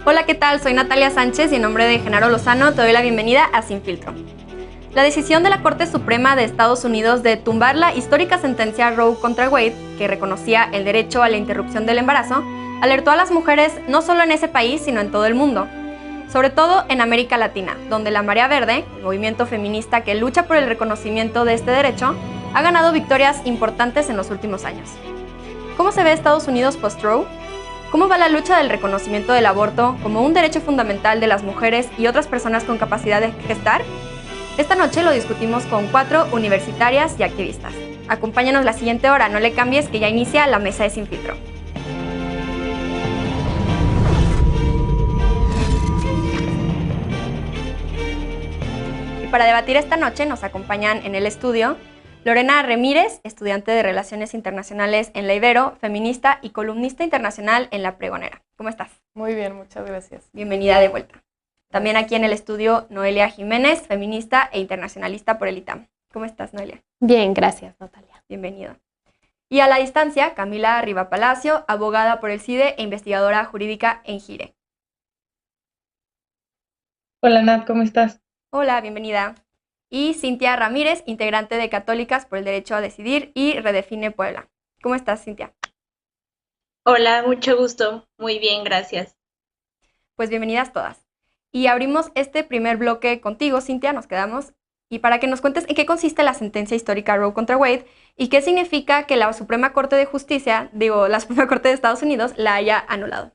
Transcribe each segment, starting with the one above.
Hola, ¿qué tal? Soy Natalia Sánchez y en nombre de Genaro Lozano te doy la bienvenida a Sin Filtro. La decisión de la Corte Suprema de Estados Unidos de tumbar la histórica sentencia Roe contra Wade, que reconocía el derecho a la interrupción del embarazo, alertó a las mujeres no solo en ese país, sino en todo el mundo. Sobre todo en América Latina, donde la Marea Verde, el movimiento feminista que lucha por el reconocimiento de este derecho, ha ganado victorias importantes en los últimos años. ¿Cómo se ve Estados Unidos post-Roe? ¿Cómo va la lucha del reconocimiento del aborto como un derecho fundamental de las mujeres y otras personas con capacidad de gestar? Esta noche lo discutimos con 4 universitarias y activistas. Acompáñanos la siguiente hora, no le cambies que ya inicia la mesa de Sin Filtro. Y para debatir esta noche nos acompañan en el estudio Lorena Ramírez, estudiante de Relaciones Internacionales en la Ibero, feminista y columnista internacional en La Pregonera. ¿Cómo estás? Muy bien, muchas gracias. Bienvenida de vuelta. También aquí en el estudio Noelia Jiménez, feminista e internacionalista por el ITAM. ¿Cómo estás, Noelia? Bien, gracias, Natalia. Bienvenida. Y a la distancia, Camila Riva Palacio, abogada por el CIDE e investigadora jurídica en GIRE. Hola Nat, ¿cómo estás? Hola, bienvenida. Y Cintia Ramírez, integrante de Católicas por el Derecho a Decidir y Redefine Puebla. ¿Cómo estás, Cintia? Hola, mucho gusto. Muy bien, gracias. Pues bienvenidas todas. Y abrimos este primer bloque contigo, Cintia, nos quedamos. Y para que nos cuentes en qué consiste la sentencia histórica Roe contra Wade y qué significa que la Suprema Corte de Justicia, la Suprema Corte de Estados Unidos, la haya anulado.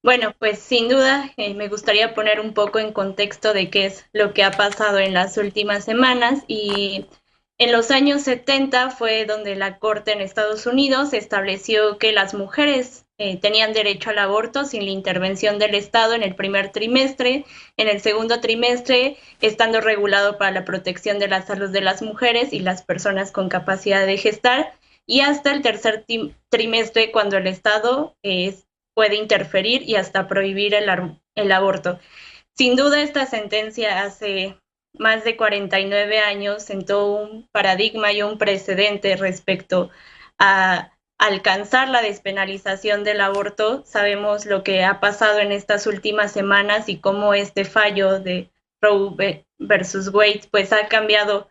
Bueno, pues sin duda me gustaría poner un poco en contexto de qué es lo que ha pasado en las últimas semanas y en los años 70 fue donde la Corte en Estados Unidos estableció que las mujeres tenían derecho al aborto sin la intervención del Estado en el primer trimestre, en el segundo trimestre estando regulado para la protección de la salud de las mujeres y las personas con capacidad de gestar y hasta el tercer trimestre cuando el Estado puede interferir y hasta prohibir el aborto. Sin duda, esta sentencia hace más de 49 años sentó un paradigma y un precedente respecto a alcanzar la despenalización del aborto. Sabemos lo que ha pasado en estas últimas semanas y cómo este fallo de Roe versus Wade pues ha cambiado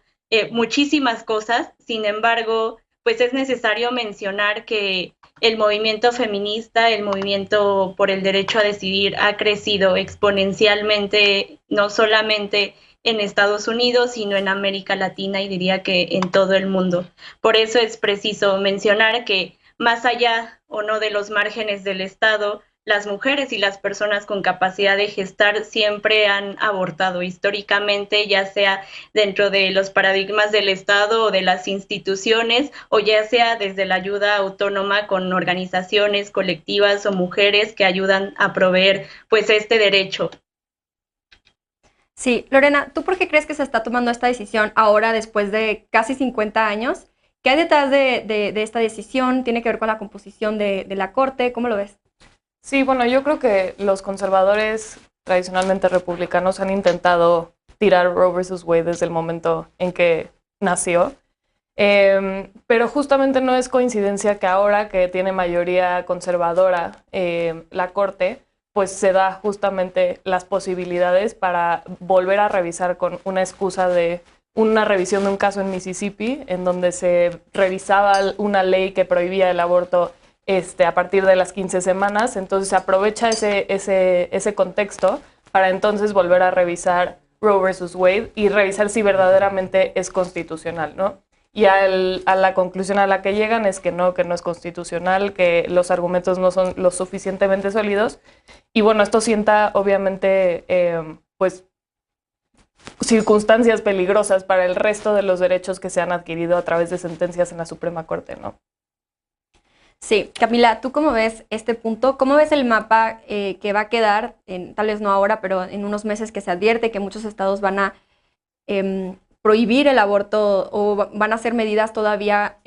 muchísimas cosas. Sin embargo, pues es necesario mencionar que el movimiento feminista, el movimiento por el derecho a decidir ha crecido exponencialmente, no solamente en Estados Unidos, sino en América Latina y diría que en todo el mundo. Por eso es preciso mencionar que más allá o no de los márgenes del Estado, las mujeres y las personas con capacidad de gestar siempre han abortado históricamente, ya sea dentro de los paradigmas del Estado o de las instituciones, o ya sea desde la ayuda autónoma con organizaciones colectivas o mujeres que ayudan a proveer pues este derecho. Sí, Lorena, ¿tú por qué crees que se está tomando esta decisión ahora después de casi 50 años? ¿Qué hay detrás de esta decisión? ¿Tiene que ver con la composición de la Corte? ¿Cómo lo ves? Sí, bueno, yo creo que los conservadores tradicionalmente republicanos han intentado tirar Roe versus Wade desde el momento en que nació, pero justamente no es coincidencia que ahora que tiene mayoría conservadora la Corte, pues se da justamente las posibilidades para volver a revisar con una excusa de una revisión de un caso en Mississippi, en donde se revisaba una ley que prohibía el aborto a partir de las 15 semanas, entonces se aprovecha ese contexto para entonces volver a revisar Roe versus Wade y revisar si verdaderamente es constitucional, ¿no? Y a la conclusión a la que llegan es que no es constitucional, que los argumentos no son lo suficientemente sólidos. Y bueno, esto sienta obviamente pues circunstancias peligrosas para el resto de los derechos que se han adquirido a través de sentencias en la Suprema Corte, ¿no? Sí, Camila, ¿tú cómo ves este punto? ¿Cómo ves el mapa que va a quedar, tal vez no ahora, pero en unos meses que se advierte que muchos estados van a prohibir el aborto o van a hacer medidas todavía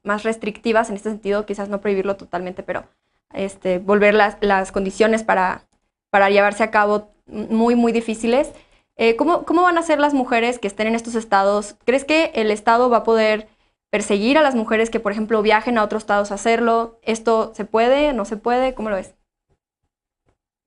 más restrictivas en este sentido, quizás no prohibirlo totalmente, pero volver las condiciones para llevarse a cabo muy, muy difíciles? ¿Cómo van a ser las mujeres que estén en estos estados? ¿Crees que el estado va a poder perseguir a las mujeres que, por ejemplo, viajen a otros estados a hacerlo? ¿Esto se puede? ¿No se puede? ¿Cómo lo ves?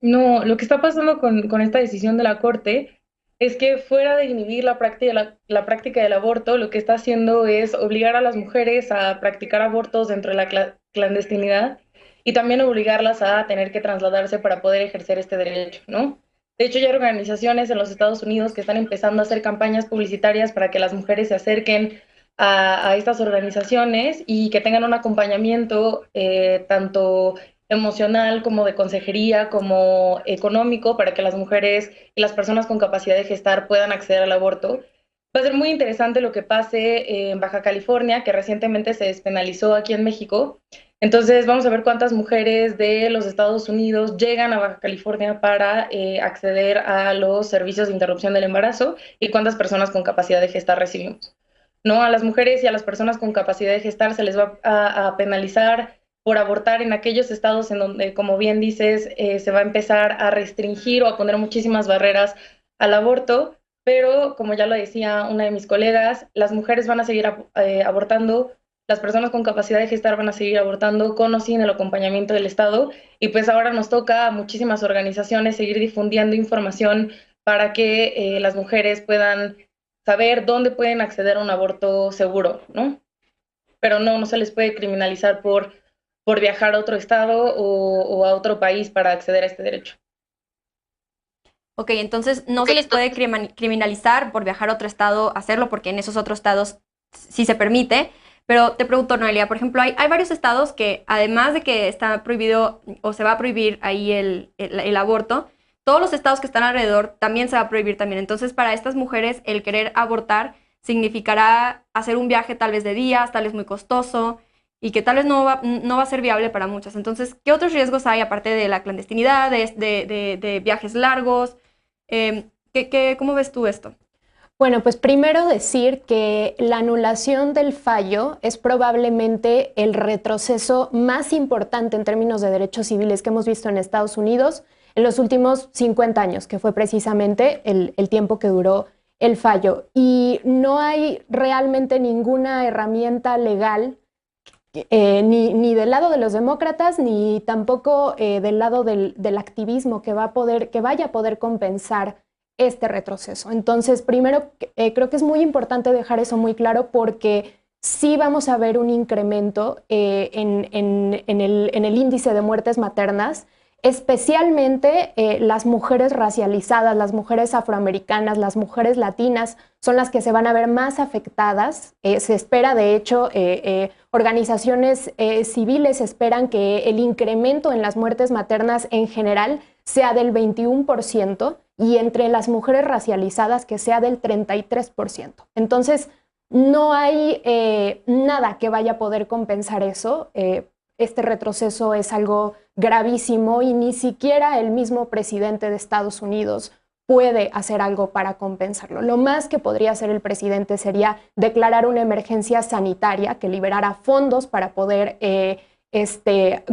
No, lo que está pasando con esta decisión de la Corte es que fuera de inhibir la práctica del aborto, lo que está haciendo es obligar a las mujeres a practicar abortos dentro de la clandestinidad y también obligarlas a tener que trasladarse para poder ejercer este derecho, ¿no? De hecho, ya hay organizaciones en los Estados Unidos que están empezando a hacer campañas publicitarias para que las mujeres se acerquen a estas organizaciones y que tengan un acompañamiento tanto emocional, como de consejería, como económico, para que las mujeres y las personas con capacidad de gestar puedan acceder al aborto. Va a ser muy interesante lo que pase en Baja California, que recientemente se despenalizó aquí en México. Entonces vamos a ver cuántas mujeres de los Estados Unidos llegan a Baja California para acceder a los servicios de interrupción del embarazo y cuántas personas con capacidad de gestar recibimos. ¿No? A las mujeres y a las personas con capacidad de gestar se les va a penalizar por abortar en aquellos estados en donde, como bien dices, se va a empezar a restringir o a poner muchísimas barreras al aborto, pero como ya lo decía una de mis colegas, las mujeres van a seguir abortando, las personas con capacidad de gestar van a seguir abortando con o sin el acompañamiento del Estado, y pues ahora nos toca a muchísimas organizaciones seguir difundiendo información para que las mujeres puedan saber dónde pueden acceder a un aborto seguro, ¿no? Pero no se les puede criminalizar por viajar a otro estado o a otro país para acceder a este derecho. Ok, entonces no se les puede criminalizar por viajar a otro estado, hacerlo, porque en esos otros estados sí se permite. Pero te pregunto, Noelia, por ejemplo, hay varios estados que, además de que está prohibido o se va a prohibir ahí el aborto, todos los estados que están alrededor también se va a prohibir también. Entonces, para estas mujeres, el querer abortar significará hacer un viaje tal vez de días, tal vez muy costoso, y que tal vez no va a ser viable para muchas. Entonces, ¿qué otros riesgos hay aparte de la clandestinidad, de viajes largos? ¿Cómo ves tú esto? Bueno, pues primero decir que la anulación del fallo es probablemente el retroceso más importante en términos de derechos civiles que hemos visto en Estados Unidos en los últimos 50 años, que fue precisamente el tiempo que duró el fallo. Y no hay realmente ninguna herramienta legal ni del lado de los demócratas, ni tampoco del lado del activismo que vaya a poder compensar este retroceso. Entonces, primero, creo que es muy importante dejar eso muy claro porque sí vamos a ver un incremento en el índice de muertes maternas, especialmente las mujeres racializadas, las mujeres afroamericanas, las mujeres latinas son las que se van a ver más afectadas. Se espera, de hecho, organizaciones civiles esperan que el incremento en las muertes maternas en general sea del 21% y entre las mujeres racializadas que sea del 33%. Entonces, no hay nada que vaya a poder compensar eso. Este retroceso es algo gravísimo y ni siquiera el mismo presidente de Estados Unidos puede hacer algo para compensarlo. Lo más que podría hacer el presidente sería declarar una emergencia sanitaria que liberara fondos para poder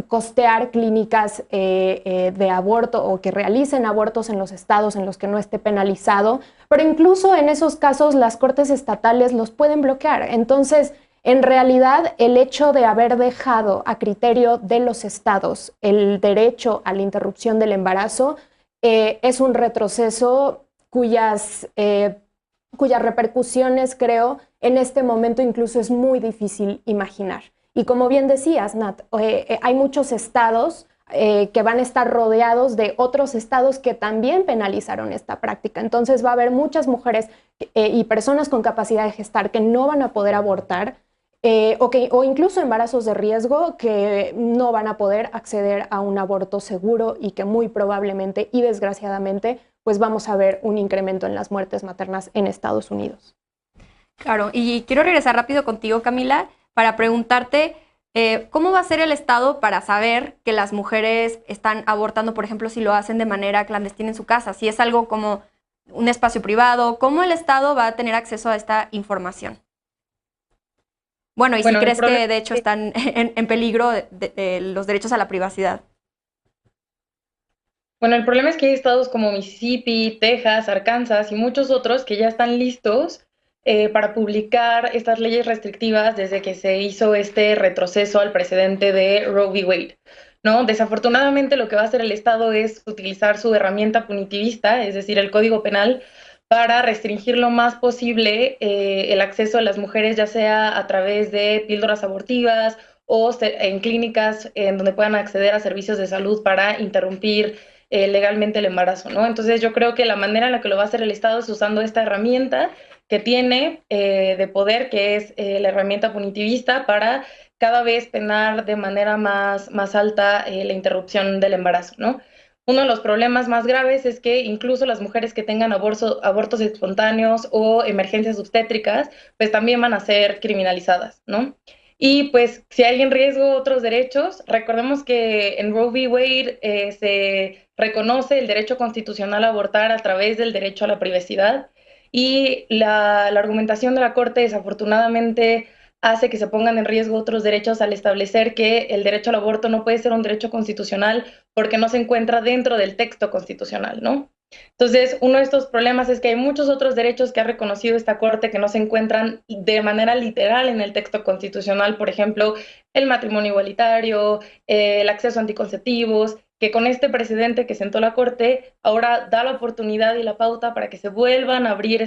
costear clínicas de aborto o que realicen abortos en los estados en los que no esté penalizado, pero incluso en esos casos las cortes estatales los pueden bloquear. Entonces, en realidad, el hecho de haber dejado a criterio de los estados el derecho a la interrupción del embarazo es un retroceso cuyas repercusiones, creo, en este momento incluso es muy difícil imaginar. Y como bien decías, Nat, hay muchos estados que van a estar rodeados de otros estados que también penalizaron esta práctica. Entonces va a haber muchas mujeres y personas con capacidad de gestar que no van a poder abortar o incluso embarazos de riesgo que no van a poder acceder a un aborto seguro y que muy probablemente y desgraciadamente pues vamos a ver un incremento en las muertes maternas en Estados Unidos. Claro, y quiero regresar rápido contigo, Camila, para preguntarte cómo va a ser el Estado para saber que las mujeres están abortando, por ejemplo, si lo hacen de manera clandestina en su casa, si es algo como un espacio privado, ¿cómo el Estado va a tener acceso a esta información? Bueno, y si crees que de hecho están en peligro de los derechos a la privacidad. Bueno, el problema es que hay estados como Mississippi, Texas, Arkansas y muchos otros que ya están listos para publicar estas leyes restrictivas desde que se hizo este retroceso al precedente de Roe v. Wade. ¿no? Desafortunadamente lo que va a hacer el Estado es utilizar su herramienta punitivista, es decir, el Código Penal, para restringir lo más posible el acceso a las mujeres, ya sea a través de píldoras abortivas o en clínicas en donde puedan acceder a servicios de salud para interrumpir legalmente el embarazo, ¿no? Entonces yo creo que la manera en la que lo va a hacer el Estado es usando esta herramienta que tiene de poder, que es la herramienta punitivista, para cada vez penar de manera más alta la interrupción del embarazo, ¿no? Uno de los problemas más graves es que incluso las mujeres que tengan abortos espontáneos o emergencias obstétricas, pues también van a ser criminalizadas, ¿no? Y pues si hay en riesgo otros derechos, recordemos que en Roe v. Wade se reconoce el derecho constitucional a abortar a través del derecho a la privacidad, y la argumentación de la Corte desafortunadamente hace que se pongan en riesgo otros derechos al establecer que el derecho al aborto no puede ser un derecho constitucional porque no se encuentra dentro del texto constitucional, ¿no? Entonces, uno de estos problemas es que hay muchos otros derechos que ha reconocido esta Corte que no se encuentran de manera literal en el texto constitucional, por ejemplo, el matrimonio igualitario, el acceso a anticonceptivos, que con este precedente que sentó la Corte, ahora da la oportunidad y la pauta para que se vuelvan a abrir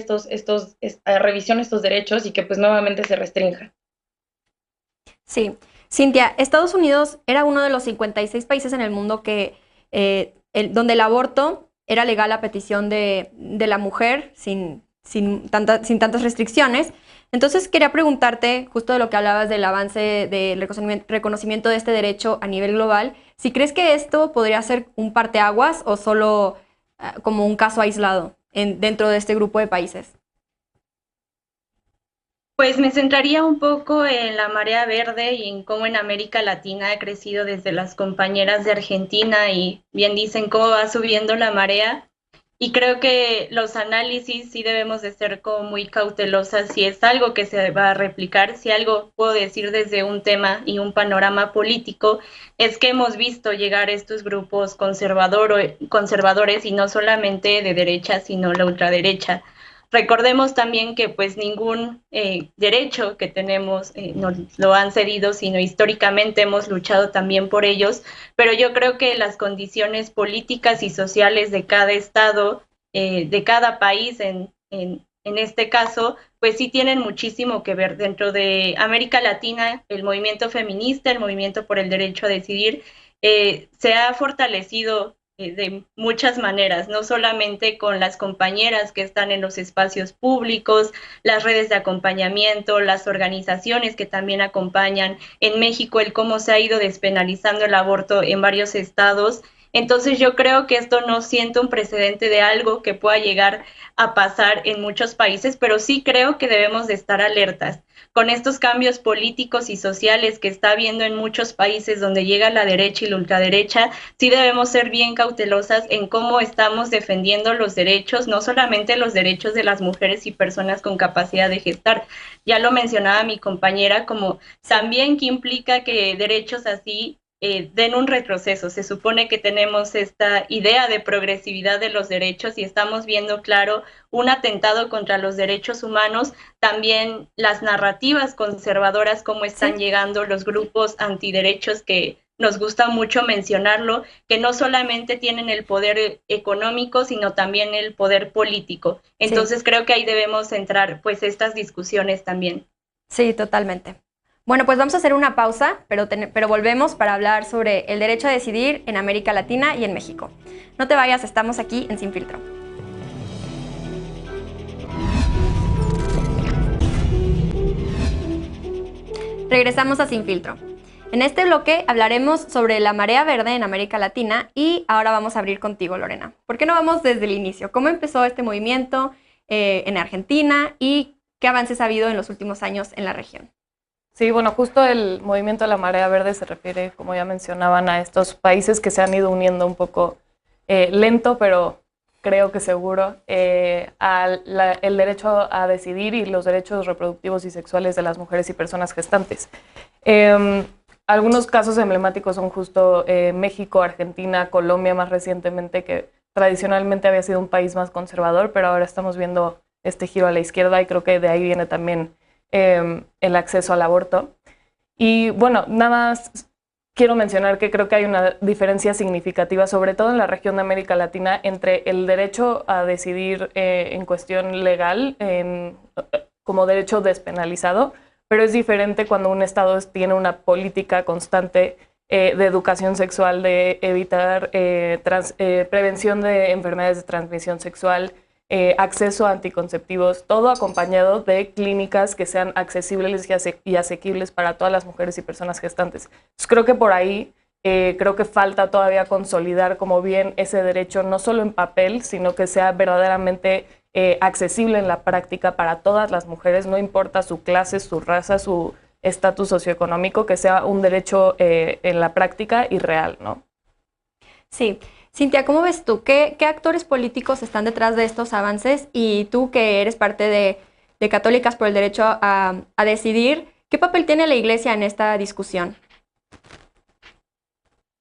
a revisión estos derechos y que pues nuevamente se restrinjan. Sí. Cintia, Estados Unidos era uno de los 56 países en el mundo que, donde el aborto era legal a petición de la mujer sin tantas restricciones. Entonces quería preguntarte, justo de lo que hablabas del avance del reconocimiento de este derecho a nivel global, si crees que esto podría ser un parteaguas o solo como un caso aislado dentro de este grupo de países. Pues me centraría un poco en la marea verde y en cómo en América Latina ha crecido desde las compañeras de Argentina, y bien dicen cómo va subiendo la marea. Y creo que los análisis sí debemos de ser como muy cautelosas si es algo que se va a replicar. Si algo puedo decir desde un tema y un panorama político, es que hemos visto llegar estos grupos conservadores, y no solamente de derecha, sino la ultraderecha. Recordemos también que pues ningún derecho que tenemos nos lo han cedido, sino históricamente hemos luchado también por ellos, pero yo creo que las condiciones políticas y sociales de cada estado, de cada país en este caso, pues sí tienen muchísimo que ver. Dentro de América Latina, el movimiento feminista, el movimiento por el derecho a decidir, se ha fortalecido de muchas maneras, no solamente con las compañeras que están en los espacios públicos, las redes de acompañamiento, las organizaciones que también acompañan. En México, el cómo se ha ido despenalizando el aborto en varios estados. Entonces yo creo que esto no siento un precedente de algo que pueda llegar a pasar en muchos países, pero sí creo que debemos de estar alertas con estos cambios políticos y sociales que está habiendo en muchos países donde llega la derecha y la ultraderecha. Sí debemos ser bien cautelosas en cómo estamos defendiendo los derechos, no solamente los derechos de las mujeres y personas con capacidad de gestar. Ya lo mencionaba mi compañera, como también que implica que derechos así den un retroceso. Se supone que tenemos esta idea de progresividad de los derechos y estamos viendo, claro, un atentado contra los derechos humanos. También las narrativas conservadoras, cómo están llegando los grupos antiderechos, que nos gusta mucho mencionarlo, que no solamente tienen el poder económico, sino también el poder político. Entonces creo que ahí debemos centrar pues estas discusiones también. Sí, totalmente. Bueno, pues vamos a hacer una pausa, pero volvemos para hablar sobre el derecho a decidir en América Latina y en México. No te vayas, estamos aquí en Sin Filtro. Regresamos a Sin Filtro. En este bloque hablaremos sobre la marea verde en América Latina y ahora vamos a abrir contigo, Lorena. ¿Por qué no vamos desde el inicio? ¿Cómo empezó este movimiento en Argentina y qué avances ha habido en los últimos años en la región? Sí, bueno, justo el movimiento de la marea verde se refiere, como ya mencionaban, a estos países que se han ido uniendo un poco lento, pero creo que seguro, el derecho a decidir y los derechos reproductivos y sexuales de las mujeres y personas gestantes. Algunos casos emblemáticos son justo México, Argentina, Colombia más recientemente, que tradicionalmente había sido un país más conservador, pero ahora estamos viendo este giro a la izquierda y creo que de ahí viene también el acceso al aborto. Y bueno, nada más quiero mencionar que creo que hay una diferencia significativa, sobre todo en la región de América Latina, entre el derecho a decidir en cuestión legal, como derecho despenalizado, pero es diferente cuando un estado tiene una política constante de educación sexual, de evitar prevención de enfermedades de transmisión sexual, acceso a anticonceptivos, todo acompañado de clínicas que sean accesibles y asequibles para todas las mujeres y personas gestantes. Entonces, creo que por ahí creo que falta todavía consolidar como bien ese derecho, no solo en papel, sino que sea verdaderamente accesible en la práctica para todas las mujeres, no importa su clase, su raza, su estatus socioeconómico, que sea un derecho en la práctica y real, ¿no? Sí. Cintia, ¿cómo ves tú? ¿Qué actores políticos están detrás de estos avances? Y tú, que eres parte de Católicas por el Derecho a Decidir, ¿qué papel tiene la Iglesia en esta discusión?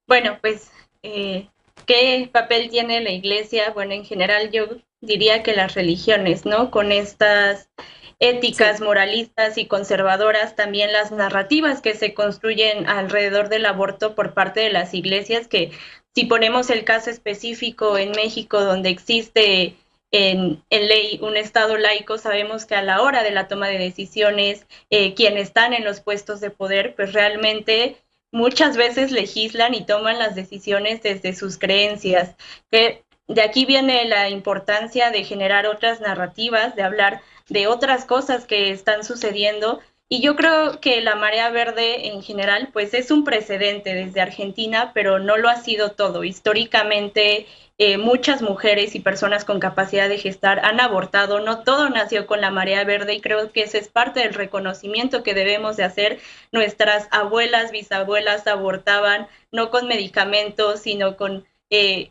Bueno, pues, ¿qué papel tiene la Iglesia? Bueno, en general yo diría que las religiones, ¿no? Con estas éticas moralistas y conservadoras, también las narrativas que se construyen alrededor del aborto por parte de las iglesias, que si ponemos el caso específico en México, donde existe en ley un Estado laico, sabemos que a la hora de la toma de decisiones, quienes están en los puestos de poder, pues realmente muchas veces legislan y toman las decisiones desde sus creencias. De aquí viene la importancia de generar otras narrativas, de hablar de otras cosas que están sucediendo. Y yo creo que la marea verde en general, pues es un precedente desde Argentina, pero no lo ha sido todo. Históricamente, muchas mujeres y personas con capacidad de gestar han abortado. No todo nació con la marea verde y creo que eso es parte del reconocimiento que debemos de hacer. Nuestras abuelas, bisabuelas abortaban no con medicamentos, sino con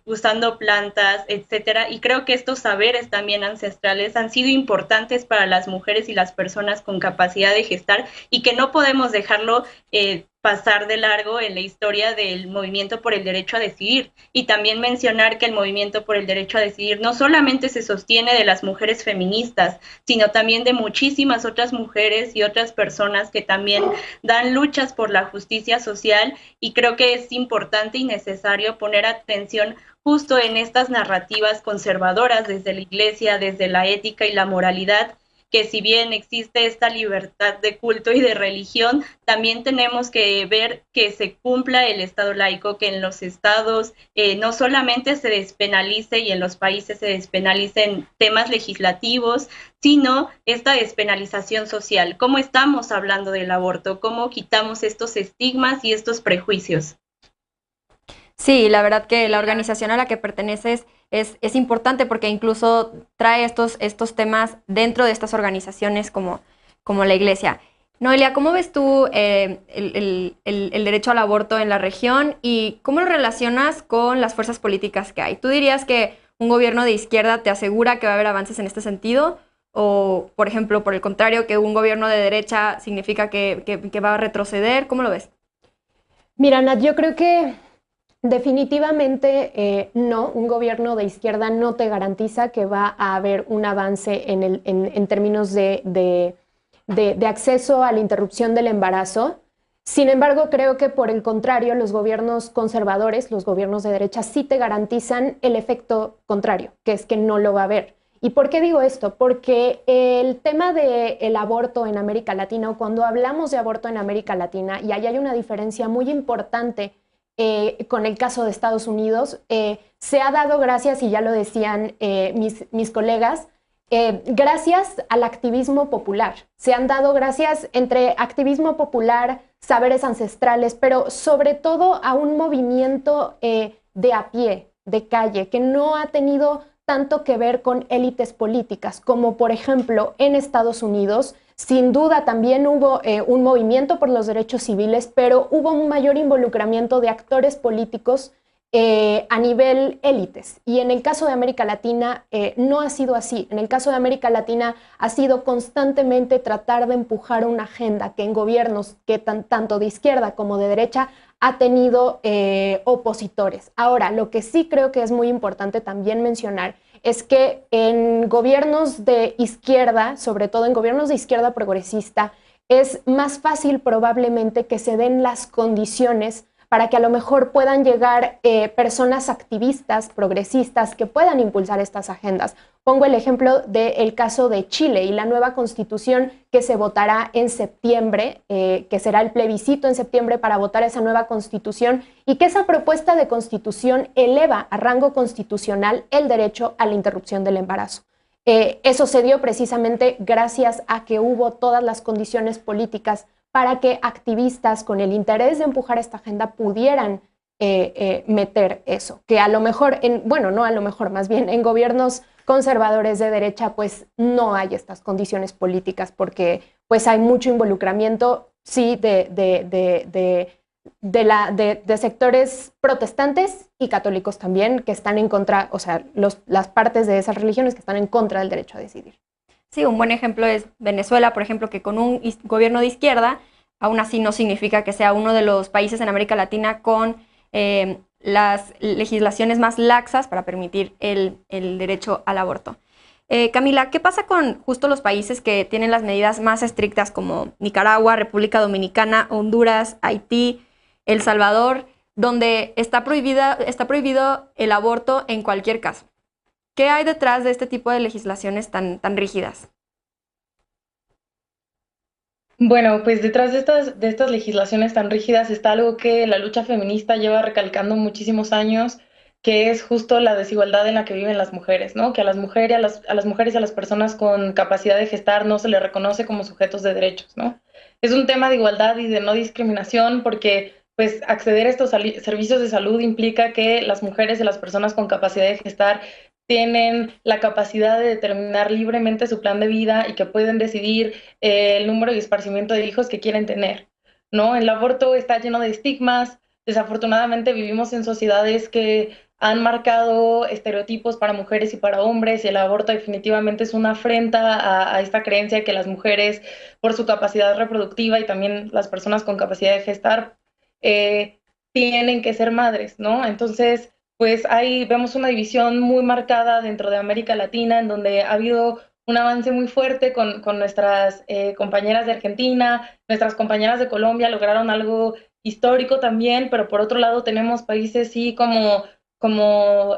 usando plantas, etcétera, y creo que estos saberes también ancestrales han sido importantes para las mujeres y las personas con capacidad de gestar y que no podemos dejarlo pasar de largo en la historia del movimiento por el derecho a decidir. Y también mencionar que el movimiento por el derecho a decidir no solamente se sostiene de las mujeres feministas, sino también de muchísimas otras mujeres y otras personas que también dan luchas por la justicia social, y creo que es importante y necesario poner atención justo en estas narrativas conservadoras desde la Iglesia, desde la ética y la moralidad, que si bien existe esta libertad de culto y de religión, también tenemos que ver que se cumpla el Estado laico, que en los estados no solamente se despenalice y en los países se despenalicen temas legislativos, sino esta despenalización social. ¿Cómo estamos hablando del aborto? ¿Cómo quitamos estos estigmas y estos prejuicios? Sí, la verdad que la organización a la que perteneces es importante porque incluso trae estos temas dentro de estas organizaciones como la Iglesia. Noelia, ¿cómo ves tú el derecho al aborto en la región y cómo lo relacionas con las fuerzas políticas que hay? ¿Tú dirías que un gobierno de izquierda te asegura que va a haber avances en este sentido? O, por ejemplo, por el contrario, que un gobierno de derecha significa que va a retroceder. ¿Cómo lo ves? Mira, Nat, yo creo que definitivamente no, un gobierno de izquierda no te garantiza que va a haber un avance en términos de acceso a la interrupción del embarazo. Sin embargo, creo que por el contrario, los gobiernos conservadores, los gobiernos de derecha, sí te garantizan el efecto contrario, que es que no lo va a haber. ¿Y por qué digo esto? Porque el tema del aborto en América Latina, o cuando hablamos de aborto en América Latina, y ahí hay una diferencia muy importante con el caso de Estados Unidos, se ha dado gracias, y ya lo decían mis colegas, gracias al activismo popular. Se han dado gracias entre activismo popular, saberes ancestrales, pero sobre todo a un movimiento de a pie, de calle, que no ha tenido tanto que ver con élites políticas, como por ejemplo en Estados Unidos. Sin duda también hubo un movimiento por los derechos civiles, pero hubo un mayor involucramiento de actores políticos a nivel élites. Y en el caso de América Latina no ha sido así. En el caso de América Latina ha sido constantemente tratar de empujar una agenda que en gobiernos que tanto de izquierda como de derecha ha tenido opositores. Ahora, lo que sí creo que es muy importante también mencionar es que en gobiernos de izquierda, sobre todo en gobiernos de izquierda progresista, es más fácil probablemente que se den las condiciones para que a lo mejor puedan llegar personas activistas, progresistas, que puedan impulsar estas agendas. Pongo el ejemplo del caso de Chile y la nueva constitución que se votará en septiembre, que será el plebiscito en septiembre para votar esa nueva constitución, y que esa propuesta de constitución eleva a rango constitucional el derecho a la interrupción del embarazo. Eso se dio precisamente gracias a que hubo todas las condiciones políticas para que activistas con el interés de empujar esta agenda pudieran meter eso, que a lo mejor, no a lo mejor, más bien en gobiernos conservadores de derecha, pues no hay estas condiciones políticas porque pues hay mucho involucramiento, sí, de sectores protestantes y católicos también, que están en contra, o sea, las partes de esas religiones que están en contra del derecho a decidir. Sí, un buen ejemplo es Venezuela, por ejemplo, que con un gobierno de izquierda, aún así no significa que sea uno de los países en América Latina con las legislaciones más laxas para permitir el derecho al aborto. Camila, ¿qué pasa con justo los países que tienen las medidas más estrictas como Nicaragua, República Dominicana, Honduras, Haití, El Salvador, donde está prohibido el aborto en cualquier caso? ¿Qué hay detrás de este tipo de legislaciones tan rígidas? Bueno, pues detrás de estas legislaciones tan rígidas está algo que la lucha feminista lleva recalcando muchísimos años, que es justo la desigualdad en la que viven las mujeres, ¿no? Que a las mujeres y a las personas con capacidad de gestar no se les reconoce como sujetos de derechos, ¿no? Es un tema de igualdad y de no discriminación porque pues acceder a estos servicios de salud implica que las mujeres y las personas con capacidad de gestar tienen la capacidad de determinar libremente su plan de vida y que pueden decidir el número y esparcimiento de hijos que quieren tener, ¿no? El aborto está lleno de estigmas. Desafortunadamente vivimos en sociedades que han marcado estereotipos para mujeres y para hombres, y el aborto definitivamente es una afrenta a esta creencia que las mujeres, por su capacidad reproductiva y también las personas con capacidad de gestar, tienen que ser madres, ¿no? Entonces, pues ahí vemos una división muy marcada dentro de América Latina, en donde ha habido un avance muy fuerte con nuestras compañeras de Argentina, nuestras compañeras de Colombia lograron algo histórico también, pero por otro lado tenemos países sí como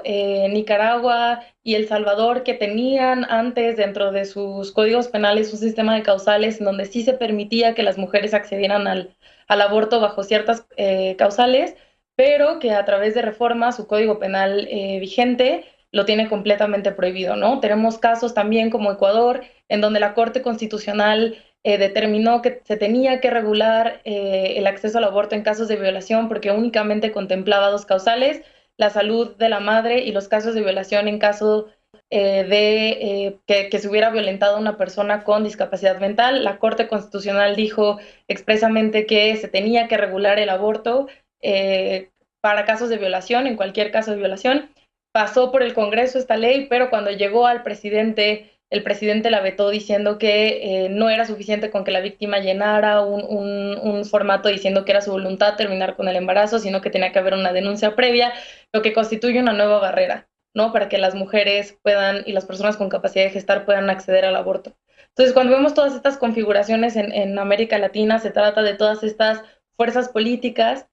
Nicaragua y El Salvador, que tenían antes dentro de sus códigos penales un sistema de causales en donde sí se permitía que las mujeres accedieran al aborto bajo ciertas causales, pero que a través de reformas su código penal vigente lo tiene completamente prohibido, ¿no? Tenemos casos también como Ecuador, en donde la Corte Constitucional determinó que se tenía que regular el acceso al aborto en casos de violación porque únicamente contemplaba dos causales: la salud de la madre y los casos de violación en caso que se hubiera violentado a una persona con discapacidad mental. La Corte Constitucional dijo expresamente que se tenía que regular el aborto para casos de violación, en cualquier caso de violación. Pasó por el Congreso esta ley, pero cuando llegó al presidente, el presidente la vetó diciendo que no era suficiente con que la víctima llenara un formato diciendo que era su voluntad terminar con el embarazo, sino que tenía que haber una denuncia previa, lo que constituye una nueva barrera, ¿no? Para que las mujeres puedan y las personas con capacidad de gestar puedan acceder al aborto. Entonces, cuando vemos todas estas configuraciones en América Latina, se trata de todas estas fuerzas políticas,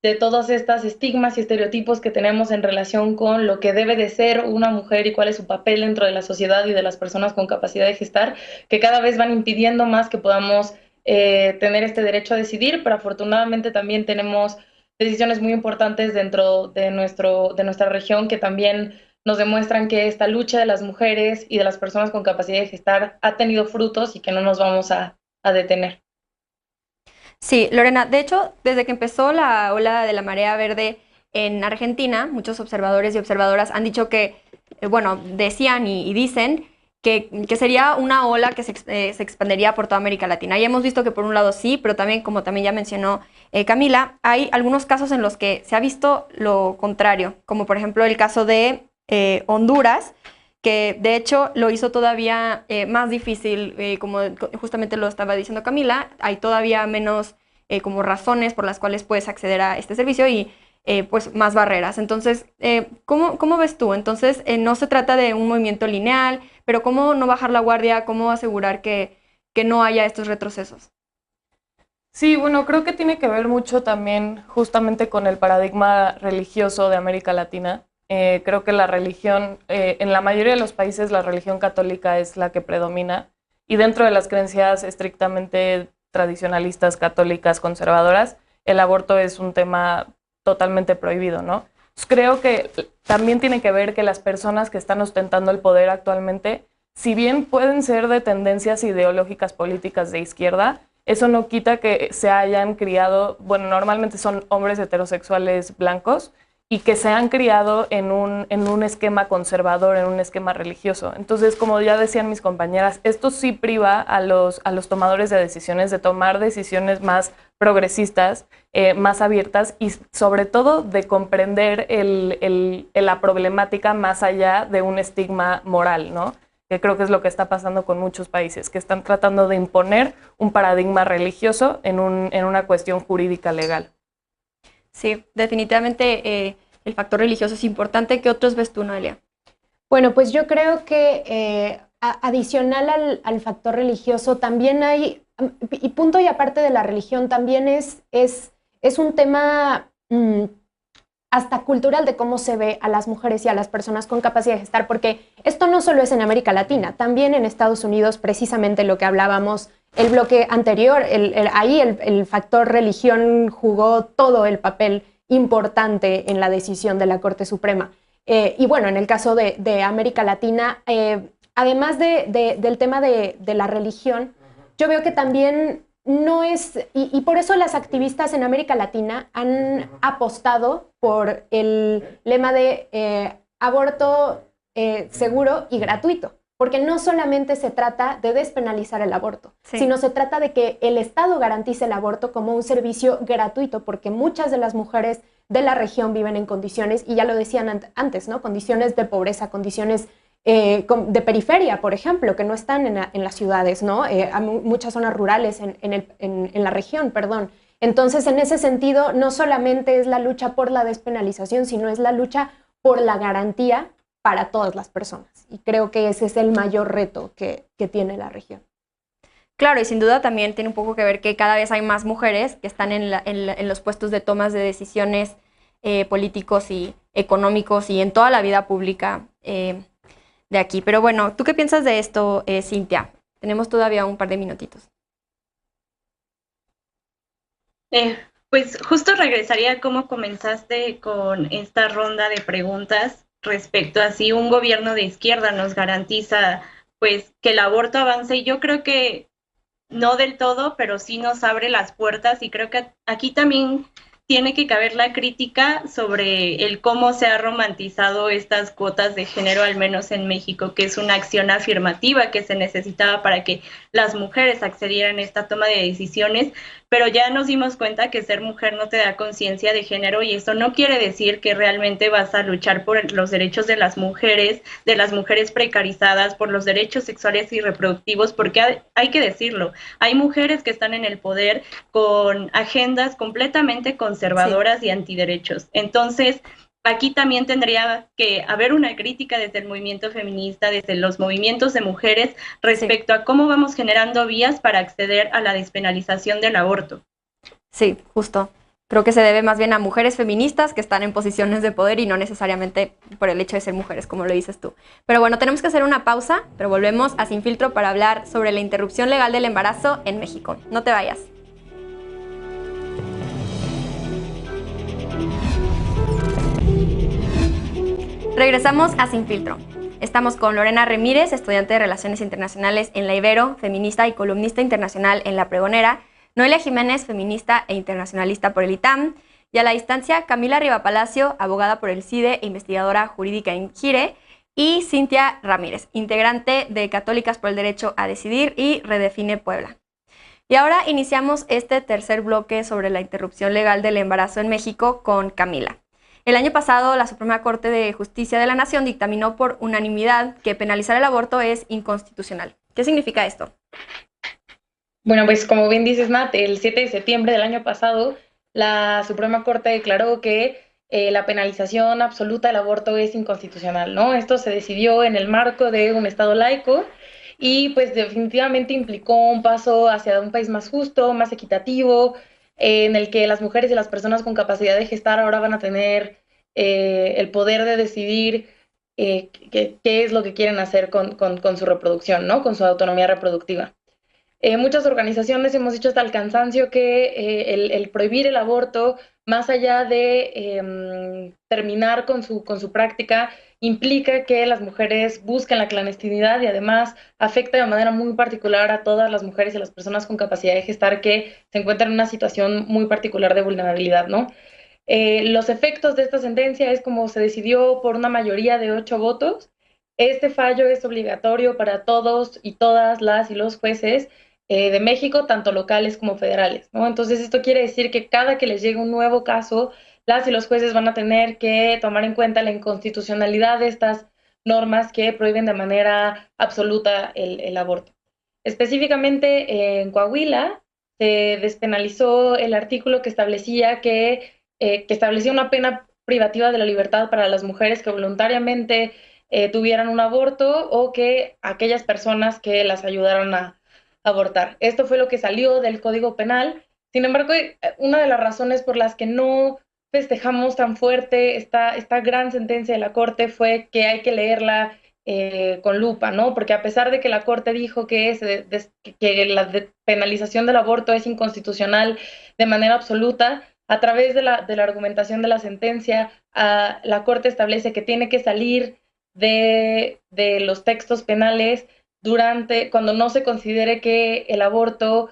de todos estos estigmas y estereotipos que tenemos en relación con lo que debe de ser una mujer y cuál es su papel dentro de la sociedad y de las personas con capacidad de gestar, que cada vez van impidiendo más que podamos tener este derecho a decidir, pero afortunadamente también tenemos decisiones muy importantes dentro de nuestra región que también nos demuestran que esta lucha de las mujeres y de las personas con capacidad de gestar ha tenido frutos y que no nos vamos a detener. Sí, Lorena, de hecho, desde que empezó la ola de la marea verde en Argentina, muchos observadores y observadoras han dicho que, decían y dicen que sería una ola que se expandería por toda América Latina. Y hemos visto que por un lado sí, pero también, como también ya mencionó Camila, hay algunos casos en los que se ha visto lo contrario, como por ejemplo el caso de Honduras, que de hecho lo hizo todavía más difícil, como justamente lo estaba diciendo Camila, hay todavía menos como razones por las cuales puedes acceder a este servicio y pues más barreras. Entonces, ¿cómo ves tú? Entonces, no se trata de un movimiento lineal, pero ¿cómo no bajar la guardia? ¿Cómo asegurar que no haya estos retrocesos? Sí, bueno, creo que tiene que ver mucho también justamente con el paradigma religioso de América Latina. Creo que la religión, en la mayoría de los países, la religión católica es la que predomina y dentro de las creencias estrictamente tradicionalistas, católicas, conservadoras, el aborto es un tema totalmente prohibido, ¿no? Pues creo que también tiene que ver que las personas que están ostentando el poder actualmente, si bien pueden ser de tendencias ideológicas políticas de izquierda, eso no quita que se hayan criado, bueno, normalmente son hombres heterosexuales blancos, y que se han criado en un esquema conservador, en un esquema religioso. Entonces, como ya decían mis compañeras, esto sí priva a los tomadores de decisiones de tomar decisiones más progresistas, más abiertas y sobre todo de comprender la problemática más allá de un estigma moral, ¿no? Que creo que es lo que está pasando con muchos países, que están tratando de imponer un paradigma religioso en una cuestión jurídica legal. Sí, definitivamente el factor religioso es importante. ¿Qué otros ves tú, Noelia? Bueno, pues yo creo que adicional al factor religioso también hay, y punto y aparte de la religión, también es un tema hasta cultural de cómo se ve a las mujeres y a las personas con capacidad de gestar, porque esto no solo es en América Latina, también en Estados Unidos, precisamente lo que hablábamos, el bloque anterior, ahí el factor religión jugó todo el papel importante en la decisión de la Corte Suprema. Y bueno, en el caso de América Latina, además del tema de la religión, yo veo que también no es, y por eso las activistas en América Latina han apostado por el lema de aborto seguro y gratuito, porque no solamente se trata de despenalizar el aborto, sí, sino se trata de que el Estado garantice el aborto como un servicio gratuito, porque muchas de las mujeres de la región viven en condiciones, y ya lo decían antes, ¿no? Condiciones de pobreza, condiciones de periferia, por ejemplo, que no están en las ciudades, ¿no? Hay muchas zonas rurales en la región, perdón. Entonces, en ese sentido, no solamente es la lucha por la despenalización, sino es la lucha por la garantía para todas las personas. Y creo que ese es el mayor reto que tiene la región. Claro, y sin duda también tiene un poco que ver que cada vez hay más mujeres que están en los puestos de tomas de decisiones políticos y económicos y en toda la vida pública de aquí. Pero bueno, ¿tú qué piensas de esto, Cintia? Tenemos todavía un par de minutitos. Pues justo regresaría a cómo comenzaste con esta ronda de preguntas respecto a si un gobierno de izquierda nos garantiza pues que el aborto avance, y yo creo que no del todo, pero sí nos abre las puertas, y creo que aquí también tiene que caber la crítica sobre el cómo se ha romantizado estas cuotas de género, al menos en México, que es una acción afirmativa que se necesitaba para que las mujeres accedieran a esta toma de decisiones, pero ya nos dimos cuenta que ser mujer no te da conciencia de género, y esto no quiere decir que realmente vas a luchar por los derechos de las mujeres precarizadas, por los derechos sexuales y reproductivos, porque hay que decirlo, hay mujeres que están en el poder con agendas completamente conservadoras, sí, y antiderechos. Entonces, aquí también tendría que haber una crítica desde el movimiento feminista, desde los movimientos de mujeres, respecto a cómo vamos generando vías para acceder a la despenalización del aborto. Sí, justo. Creo que se debe más bien a mujeres feministas que están en posiciones de poder y no necesariamente por el hecho de ser mujeres, como lo dices tú. Pero bueno, tenemos que hacer una pausa, pero volvemos a Sin Filtro para hablar sobre la interrupción legal del embarazo en México. No te vayas. Regresamos a Sin Filtro. Estamos con Lorena Ramírez, estudiante de Relaciones Internacionales en la Ibero, feminista y columnista internacional en La Pregonera, Noelia Jiménez, feminista e internacionalista por el ITAM, y a la distancia Camila Rivapalacio, abogada por el CIDE e investigadora jurídica en GIRE, y Cintia Ramírez, integrante de Católicas por el Derecho a Decidir y Redefine Puebla. Y ahora iniciamos este tercer bloque sobre la interrupción legal del embarazo en México con Camila. El año pasado, la Suprema Corte de Justicia de la Nación dictaminó por unanimidad que penalizar el aborto es inconstitucional. ¿Qué significa esto? Bueno, pues como bien dices, Nat, el 7 de septiembre del año pasado, la Suprema Corte declaró que la penalización absoluta del aborto es inconstitucional, ¿no? Esto se decidió en el marco de un Estado laico y pues definitivamente implicó un paso hacia un país más justo, más equitativo, en el que las mujeres y las personas con capacidad de gestar ahora van a tener el poder de decidir qué es lo que quieren hacer con su reproducción, ¿no? Con su autonomía reproductiva. Muchas organizaciones hemos dicho hasta el cansancio que el prohibir el aborto, más allá de terminar con su práctica, implica que las mujeres busquen la clandestinidad y además afecta de manera muy particular a todas las mujeres y a las personas con capacidad de gestar que se encuentran en una situación muy particular de vulnerabilidad, ¿no? Los efectos de esta sentencia es como se decidió por una mayoría de 8 votos. Este fallo es obligatorio para todos y todas las y los jueces de México, tanto locales como federales, ¿no? Entonces esto quiere decir que cada que les llegue un nuevo caso, las y los jueces van a tener que tomar en cuenta la inconstitucionalidad de estas normas que prohíben de manera absoluta el aborto. Específicamente en Coahuila se despenalizó el artículo que establecía una pena privativa de la libertad para las mujeres que voluntariamente tuvieran un aborto o que aquellas personas que las ayudaron a abortar. Esto fue lo que salió del Código Penal. Sin embargo, una de las razones por las que no festejamos tan fuerte esta gran sentencia de la Corte fue que hay que leerla con lupa, ¿no? Porque a pesar de que la Corte dijo que la penalización del aborto es inconstitucional de manera absoluta, a través de la argumentación de la sentencia, la Corte establece que tiene que salir de los textos penales cuando no se considere que el aborto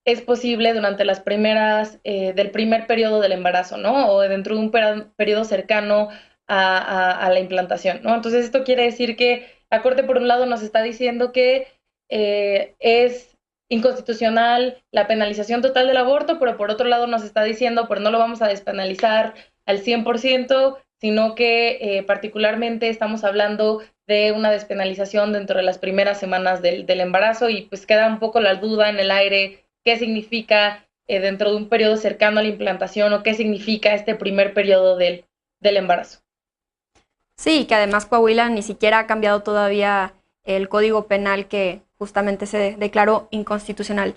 es posible durante las primeras, del primer periodo del embarazo, ¿no? O dentro de un periodo cercano a la implantación, ¿no? Entonces esto quiere decir que la Corte por un lado nos está diciendo que es inconstitucional la penalización total del aborto, pero por otro lado nos está diciendo, pues no lo vamos a despenalizar al 100%, sino que particularmente estamos hablando de una despenalización dentro de las primeras semanas del embarazo y pues queda un poco la duda en el aire qué significa dentro de un periodo cercano a la implantación o qué significa este primer periodo del embarazo. Sí, que además Coahuila ni siquiera ha cambiado todavía el Código Penal que justamente se declaró inconstitucional.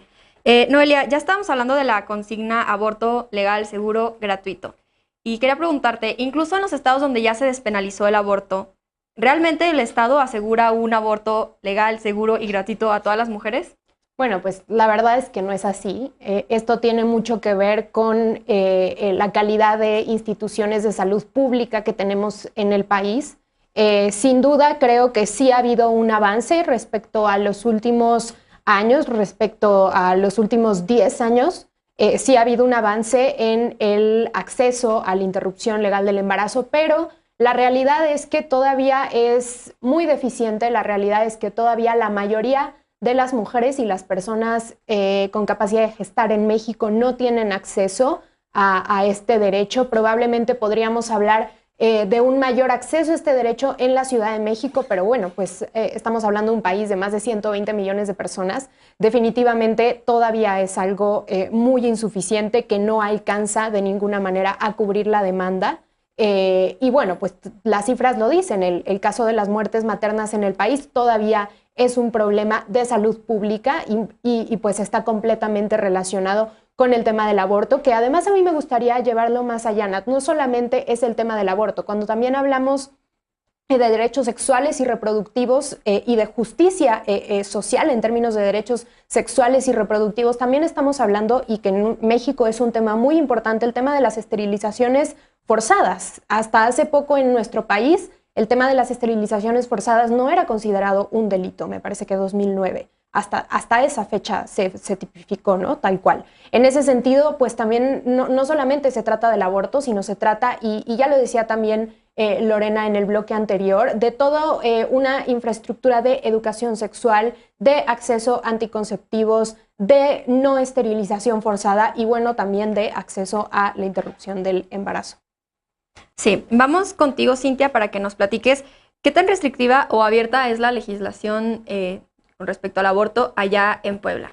Noelia, ya estábamos hablando de la consigna aborto legal, seguro, gratuito. Y quería preguntarte, incluso en los estados donde ya se despenalizó el aborto, ¿realmente el Estado asegura un aborto legal, seguro y gratuito a todas las mujeres? Bueno, pues la verdad es que no es así. Esto tiene mucho que ver con la calidad de instituciones de salud pública que tenemos en el país. Sin duda, creo que sí ha habido un avance respecto a los últimos años, respecto a los últimos 10 años. Sí ha habido un avance en el acceso a la interrupción legal del embarazo, pero la realidad es que todavía es muy deficiente. La realidad es que todavía la mayoría de las mujeres y las personas con capacidad de gestar en México no tienen acceso a este derecho. Probablemente podríamos hablar de un mayor acceso a este derecho en la Ciudad de México, pero bueno, pues estamos hablando de un país de más de 120 millones de personas. Definitivamente todavía es algo muy insuficiente que no alcanza de ninguna manera a cubrir la demanda. Y bueno, pues las cifras lo dicen, el caso de las muertes maternas en el país todavía es un problema de salud pública y pues está completamente relacionado con el tema del aborto, que además a mí me gustaría llevarlo más allá, Nat. No solamente es el tema del aborto, cuando también hablamos de derechos sexuales y reproductivos y de justicia social en términos de derechos sexuales y reproductivos, también estamos hablando, y que en México es un tema muy importante, el tema de las esterilizaciones forzadas. Hasta hace poco en nuestro país el tema de las esterilizaciones forzadas no era considerado un delito, me parece que 2009. Hasta esa fecha se tipificó, ¿no? Tal cual. En ese sentido, pues también no solamente se trata del aborto, sino se trata, y ya lo decía también Lorena en el bloque anterior, de toda una infraestructura de educación sexual, de acceso a anticonceptivos, de no esterilización forzada y bueno, también de acceso a la interrupción del embarazo. Sí, vamos contigo, Cintia, para que nos platiques qué tan restrictiva o abierta es la legislación con respecto al aborto allá en Puebla.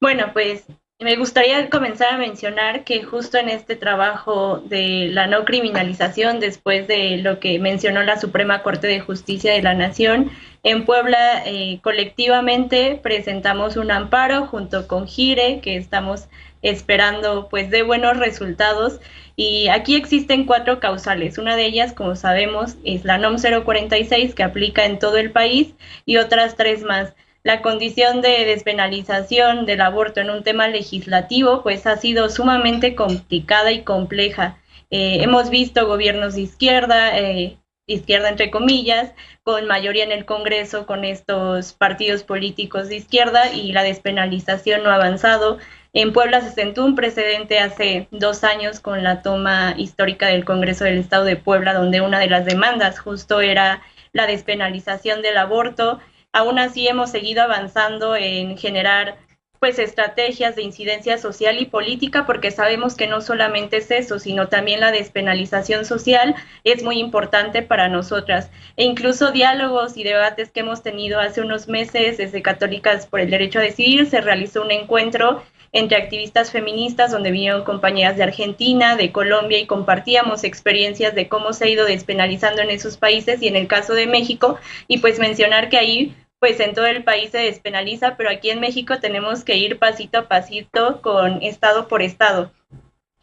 Bueno, pues Me gustaría comenzar a mencionar que justo en este trabajo de la no criminalización, después de lo que mencionó la Suprema Corte de Justicia de la Nación, en Puebla colectivamente presentamos un amparo junto con Gire, que estamos esperando pues de buenos resultados. Y aquí existen 4 causales. Una de ellas, como sabemos, es la NOM 046, que aplica en todo el país, y otras 3 más. La condición de despenalización del aborto en un tema legislativo pues ha sido sumamente complicada y compleja. Hemos visto gobiernos de izquierda entre comillas, con mayoría en el Congreso, con estos partidos políticos de izquierda, y la despenalización no ha avanzado. En Puebla se sentó un precedente hace 2 años con la toma histórica del Congreso del Estado de Puebla, donde una de las demandas justo era la despenalización del aborto. Aún así hemos seguido avanzando en generar pues estrategias de incidencia social y política, porque sabemos que no solamente es eso, sino también la despenalización social es muy importante para nosotras. E incluso diálogos y debates que hemos tenido hace unos meses desde Católicas por el Derecho a Decidir, se realizó un encuentro entre activistas feministas donde vinieron compañeras de Argentina, de Colombia, y compartíamos experiencias de cómo se ha ido despenalizando en esos países y en el caso de México, y pues mencionar que ahí pues en todo el país se despenaliza, pero aquí en México tenemos que ir pasito a pasito con estado por estado.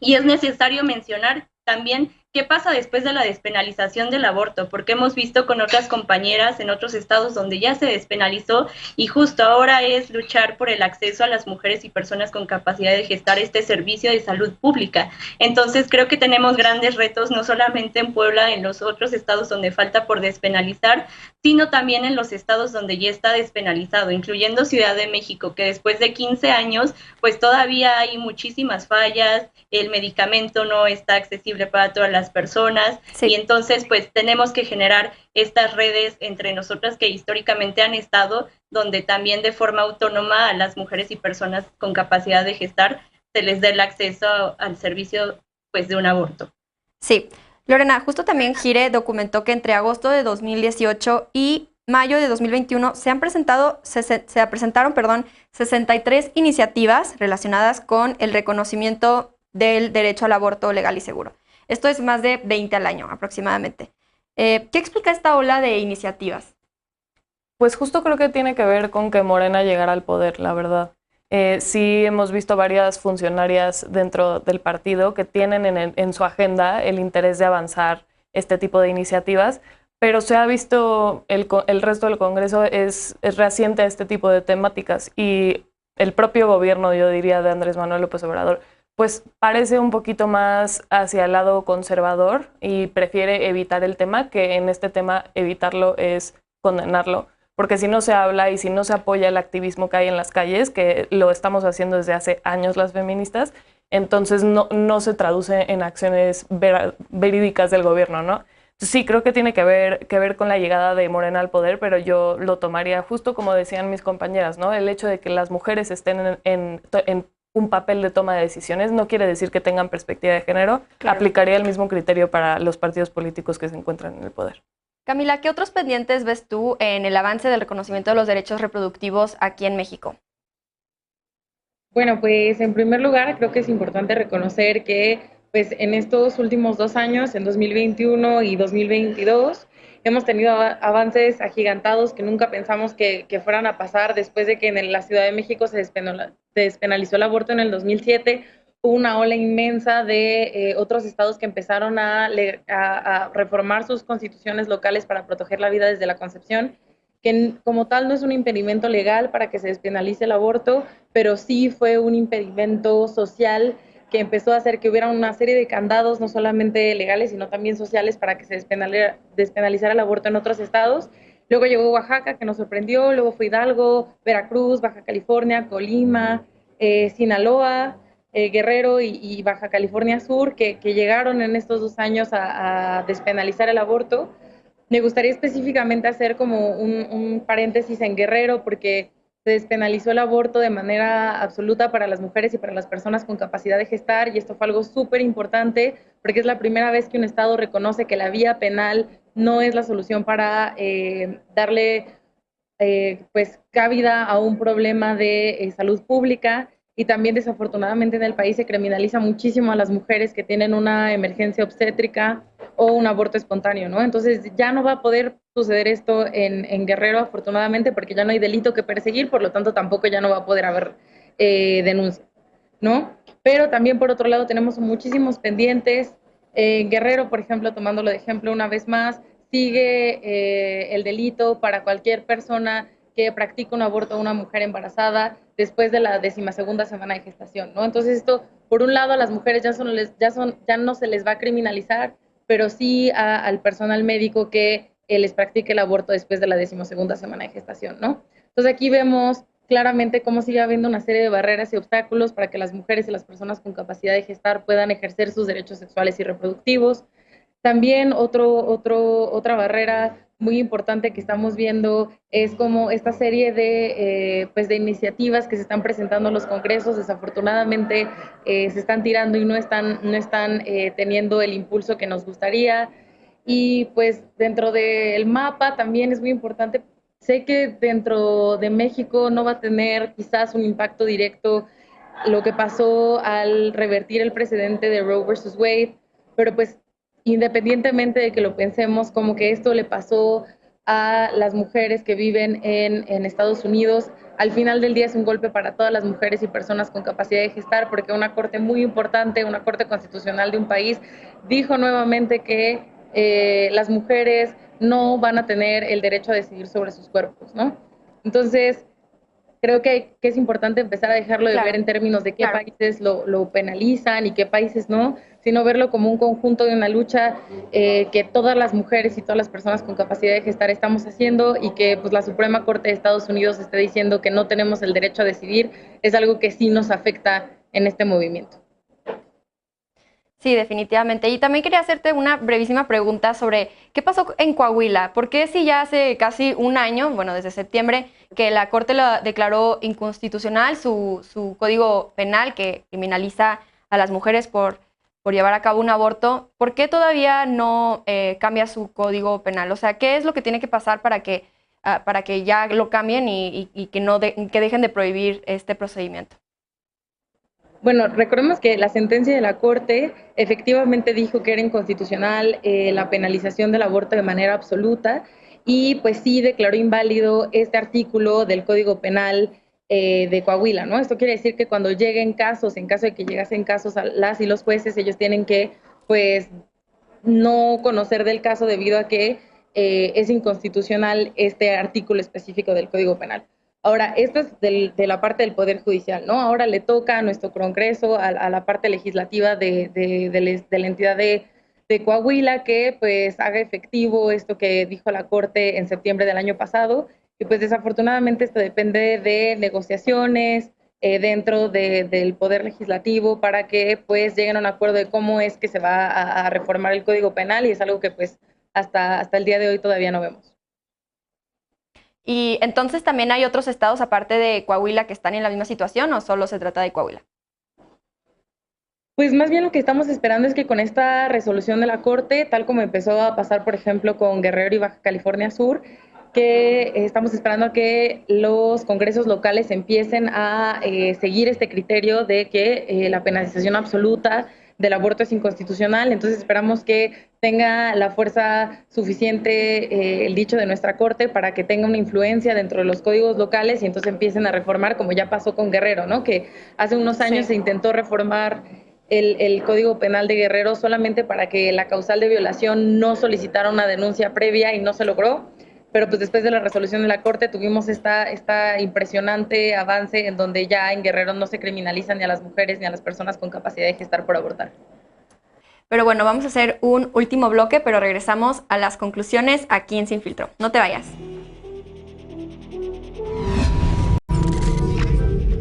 Y es necesario mencionar también qué pasa después de la despenalización del aborto, porque hemos visto con otras compañeras en otros estados donde ya se despenalizó, y justo ahora es luchar por el acceso a las mujeres y personas con capacidad de gestar este servicio de salud pública. Entonces creo que tenemos grandes retos, no solamente en Puebla, en los otros estados donde falta por despenalizar, sino también en los estados donde ya está despenalizado, incluyendo Ciudad de México, que después de 15 años, pues todavía hay muchísimas fallas, el medicamento no está accesible para todas las personas, sí. Y entonces pues tenemos que generar estas redes entre nosotras que históricamente han estado, donde también de forma autónoma a las mujeres y personas con capacidad de gestar se les dé el acceso al servicio pues de un aborto. Sí. Lorena, justo también Gire documentó que entre agosto de 2018 y mayo de 2021 se presentaron 63 iniciativas relacionadas con el reconocimiento del derecho al aborto legal y seguro. Esto es más de 20 al año aproximadamente. ¿Qué explica esta ola de iniciativas? Pues justo creo que tiene que ver con que Morena llegara al poder, la verdad. Sí hemos visto varias funcionarias dentro del partido que tienen en su agenda el interés de avanzar este tipo de iniciativas, pero se ha visto el resto del Congreso es reaciente a este tipo de temáticas, y el propio gobierno, yo diría, de Andrés Manuel López Obrador, pues parece un poquito más hacia el lado conservador y prefiere evitar el tema, que en este tema evitarlo es condenarlo. Porque si no se habla y si no se apoya el activismo que hay en las calles, que lo estamos haciendo desde hace años las feministas, entonces no se traduce en acciones verídicas del gobierno, ¿no? Entonces, sí, creo que tiene que ver con la llegada de Morena al poder, pero yo lo tomaría justo como decían mis compañeras, ¿no? El hecho de que las mujeres estén en un papel de toma de decisiones no quiere decir que tengan perspectiva de género. Claro. Aplicaría el mismo criterio para los partidos políticos que se encuentran en el poder. Camila, ¿qué otros pendientes ves tú en el avance del reconocimiento de los derechos reproductivos aquí en México? Bueno, pues en primer lugar creo que es importante reconocer que pues en estos últimos 2 años, en 2021 y 2022, hemos tenido avances agigantados que nunca pensamos que fueran a pasar después de que en la Ciudad de México se despenalizó el aborto en el 2007. Hubo una ola inmensa de otros estados que empezaron a reformar sus constituciones locales para proteger la vida desde la concepción, que como tal no es un impedimento legal para que se despenalice el aborto, pero sí fue un impedimento social que empezó a hacer que hubiera una serie de candados, no solamente legales, sino también sociales, para que se despenalizara el aborto en otros estados. Luego llegó Oaxaca, que nos sorprendió, luego fue Hidalgo, Veracruz, Baja California, Colima, Sinaloa, Guerrero y Baja California Sur, que llegaron en estos 2 años a despenalizar el aborto. Me gustaría específicamente hacer como un paréntesis en Guerrero, porque se despenalizó el aborto de manera absoluta para las mujeres y para las personas con capacidad de gestar, y esto fue algo súper importante, porque es la primera vez que un estado reconoce que la vía penal no es la solución para darle pues cabida a un problema de salud pública. y también desafortunadamente en el país se criminaliza muchísimo a las mujeres que tienen una emergencia obstétrica o un aborto espontáneo, ¿no? Entonces ya no va a poder suceder esto en Guerrero, afortunadamente, porque ya no hay delito que perseguir, por lo tanto tampoco ya no va a poder haber denuncia, ¿no? Pero también por otro lado tenemos muchísimos pendientes. Guerrero, por ejemplo, tomándolo de ejemplo una vez más, sigue el delito para cualquier persona que practica un aborto a una mujer embarazada después de la 12ª semana de gestación, ¿no? Entonces esto, por un lado, a las mujeres ya no se les va a criminalizar, pero sí al personal médico que les practique el aborto después de la 12ª semana de gestación, ¿no? Entonces aquí vemos claramente cómo sigue habiendo una serie de barreras y obstáculos para que las mujeres y las personas con capacidad de gestar puedan ejercer sus derechos sexuales y reproductivos. También otra barrera muy importante que estamos viendo es como esta serie de iniciativas que se están presentando en los congresos, desafortunadamente se están tirando y no están teniendo el impulso que nos gustaría. Y pues dentro del mapa también es muy importante. Sé que dentro de México no va a tener quizás un impacto directo lo que pasó al revertir el precedente de Roe versus Wade, pero pues independientemente de que lo pensemos, como que esto le pasó a las mujeres que viven en Estados Unidos, al final del día es un golpe para todas las mujeres y personas con capacidad de gestar, porque una corte muy importante, una corte constitucional de un país, dijo nuevamente que las mujeres no van a tener el derecho a decidir sobre sus cuerpos, ¿no? Entonces, creo que es importante empezar a dejarlo de ver en términos de qué países lo penalizan y qué países no, sino verlo como un conjunto de una lucha que todas las mujeres y todas las personas con capacidad de gestar estamos haciendo, y que pues la Suprema Corte de Estados Unidos esté diciendo que no tenemos el derecho a decidir, es algo que sí nos afecta en este movimiento. Sí, definitivamente. Y también quería hacerte una brevísima pregunta sobre qué pasó en Coahuila. ¿Por qué si ya hace casi un año, bueno, desde septiembre, que la Corte la declaró inconstitucional su código penal que criminaliza a las mujeres por llevar a cabo un aborto, ¿por qué todavía no cambia su código penal? O sea, ¿qué es lo que tiene que pasar para que ya lo cambien y que dejen de prohibir este procedimiento? Bueno, recordemos que la sentencia de la Corte efectivamente dijo que era inconstitucional la penalización del aborto de manera absoluta, y pues sí declaró inválido este artículo del Código Penal de Coahuila, ¿no? Esto quiere decir que cuando lleguen casos, en caso de que llegasen casos a las y los jueces, ellos tienen que pues no conocer del caso debido a que es inconstitucional este artículo específico del Código Penal. Ahora, esto es de la parte del Poder Judicial, ¿no? Ahora le toca a nuestro Congreso, a la parte legislativa de la entidad de Coahuila, que pues haga efectivo esto que dijo la Corte en septiembre del año pasado, y pues desafortunadamente esto depende de negociaciones dentro del Poder Legislativo para que pues lleguen a un acuerdo de cómo es que se va a reformar el Código Penal, y es algo que pues hasta el día de hoy todavía no vemos. Y entonces también hay otros estados aparte de Coahuila que están en la misma situación, ¿o solo se trata de Coahuila? Pues más bien lo que estamos esperando es que con esta resolución de la Corte, tal como empezó a pasar, por ejemplo, con Guerrero y Baja California Sur, que estamos esperando a que los congresos locales empiecen a seguir este criterio de que la penalización absoluta del aborto es inconstitucional. Entonces esperamos que tenga la fuerza suficiente el dicho de nuestra Corte para que tenga una influencia dentro de los códigos locales y entonces empiecen a reformar, como ya pasó con Guerrero, ¿no? Que hace unos años se intentó reformar el Código Penal de Guerrero solamente para que la causal de violación no solicitara una denuncia previa, y no se logró. Pero pues después de la resolución de la Corte tuvimos esta impresionante avance en donde ya en Guerrero no se criminalizan ni a las mujeres ni a las personas con capacidad de gestar por abortar. Pero bueno, vamos a hacer un último bloque, pero regresamos a las conclusiones aquí en Sin Filtro. No te vayas.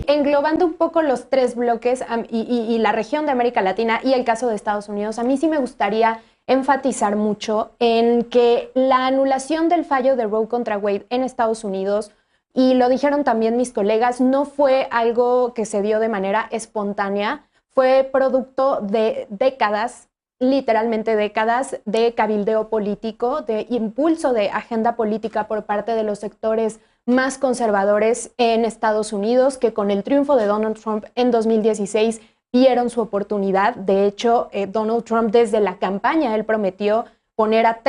Englobando un poco los tres bloques y la región de América Latina y el caso de Estados Unidos, a mí sí me gustaría enfatizar mucho en que la anulación del fallo de Roe contra Wade en Estados Unidos, y lo dijeron también mis colegas, no fue algo que se dio de manera espontánea, fue producto de décadas, literalmente décadas, de cabildeo político, de impulso de agenda política por parte de los sectores más conservadores en Estados Unidos, que con el triunfo de Donald Trump en 2016 vieron su oportunidad. De hecho, Donald Trump desde la campaña, él prometió poner a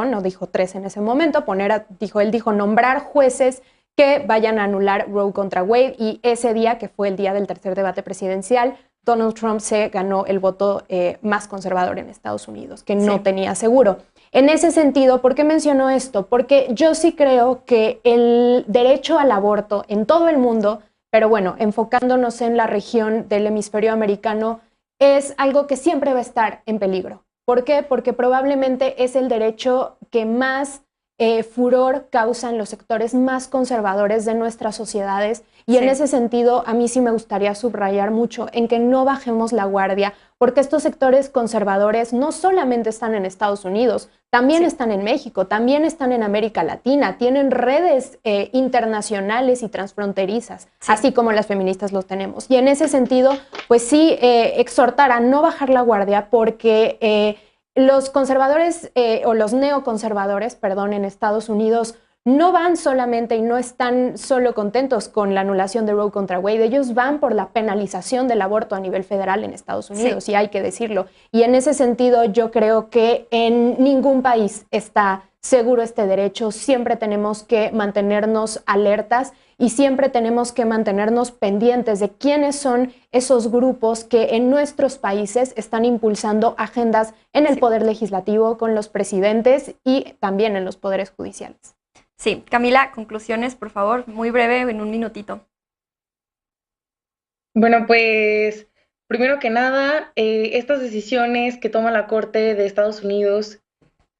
no dijo tres en ese momento, él dijo nombrar jueces que vayan a anular Roe contra Wade, y ese día, que fue el día del tercer debate presidencial, Donald Trump se ganó el voto más conservador en Estados Unidos, que no tenía seguro. En ese sentido, ¿por qué menciono esto? Porque yo sí creo que el derecho al aborto en todo el mundo, pero bueno, enfocándonos en la región del hemisferio americano, es algo que siempre va a estar en peligro. ¿Por qué? Porque probablemente es el derecho que más furor causan los sectores más conservadores de nuestras sociedades, y en ese sentido a mí sí me gustaría subrayar mucho en que no bajemos la guardia, porque estos sectores conservadores no solamente están en Estados Unidos, también están en México, también están en América Latina, tienen redes internacionales y transfronterizas, así como las feministas los tenemos. Y en ese sentido, pues sí, exhortar a no bajar la guardia, porque los conservadores o los neoconservadores, perdón, en Estados Unidos no van solamente y no están solo contentos con la anulación de Roe contra Wade, ellos van por la penalización del aborto a nivel federal en Estados Unidos, y hay que decirlo. Y en ese sentido yo creo que en ningún país está seguro este derecho, siempre tenemos que mantenernos alertas y siempre tenemos que mantenernos pendientes de quiénes son esos grupos que en nuestros países están impulsando agendas en el poder legislativo, con los presidentes y también en los poderes judiciales. Sí, Camila, conclusiones, por favor, muy breve, en un minutito. Bueno, pues primero que nada, estas decisiones que toma la Corte de Estados Unidos,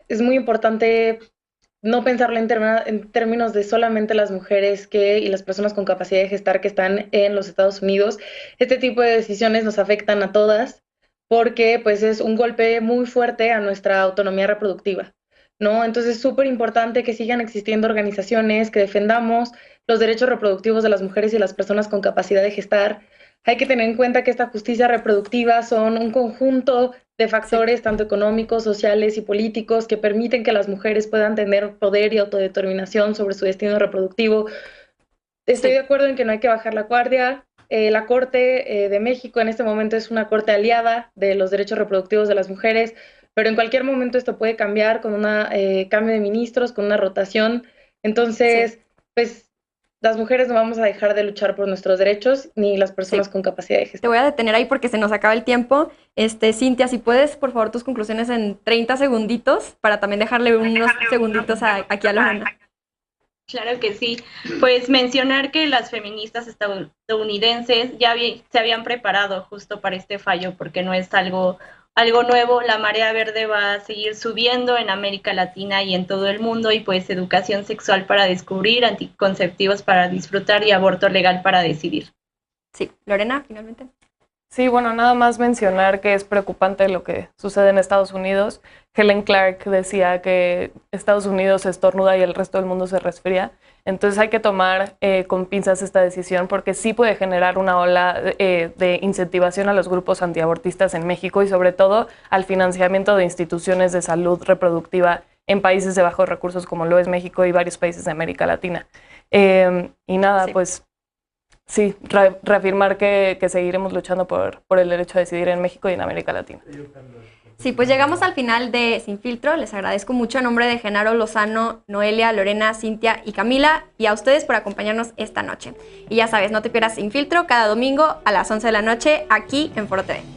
es muy importante no pensarlo en términos de solamente las mujeres y las personas con capacidad de gestar que están en los Estados Unidos. Este tipo de decisiones nos afectan a todas, porque pues es un golpe muy fuerte a nuestra autonomía reproductiva, ¿no? Entonces es súper importante que sigan existiendo organizaciones que defendamos los derechos reproductivos de las mujeres y las personas con capacidad de gestar. Hay que tener en cuenta que esta justicia reproductiva son un conjunto de factores, tanto económicos, sociales y políticos, que permiten que las mujeres puedan tener poder y autodeterminación sobre su destino reproductivo. Estoy de acuerdo en que no hay que bajar la guardia. La Corte de México en este momento es una corte aliada de los derechos reproductivos de las mujeres, pero en cualquier momento esto puede cambiar con un cambio de ministros, con una rotación. Entonces, pues las mujeres no vamos a dejar de luchar por nuestros derechos, ni las personas con capacidad de gestión. Te voy a detener ahí porque se nos acaba el tiempo. Cintia, si puedes, por favor, tus conclusiones en 30 segunditos, para también dejarle unos segunditos aquí a Lorena. Claro que sí. Pues mencionar que las feministas estadounidenses ya se habían preparado justo para este fallo, porque no es algo nuevo. La marea verde va a seguir subiendo en América Latina y en todo el mundo, y pues educación sexual para descubrir, anticonceptivos para disfrutar y aborto legal para decidir. Sí, Lorena, finalmente. Sí, bueno, nada más mencionar que es preocupante lo que sucede en Estados Unidos. Helen Clark decía que Estados Unidos estornuda y el resto del mundo se resfría. Entonces hay que tomar con pinzas esta decisión, porque sí puede generar una ola de incentivación a los grupos antiabortistas en México, y sobre todo al financiamiento de instituciones de salud reproductiva en países de bajos recursos como lo es México y varios países de América Latina. Y nada, pues sí, reafirmar que seguiremos luchando por el derecho a decidir en México y en América Latina. Sí, pues llegamos al final de Sin Filtro. Les agradezco mucho a nombre de Genaro Lozano, Noelia, Lorena, Cintia y Camila, y a ustedes por acompañarnos esta noche. Y ya sabes, no te pierdas Sin Filtro cada domingo a las 11 de la noche aquí en Foro TV.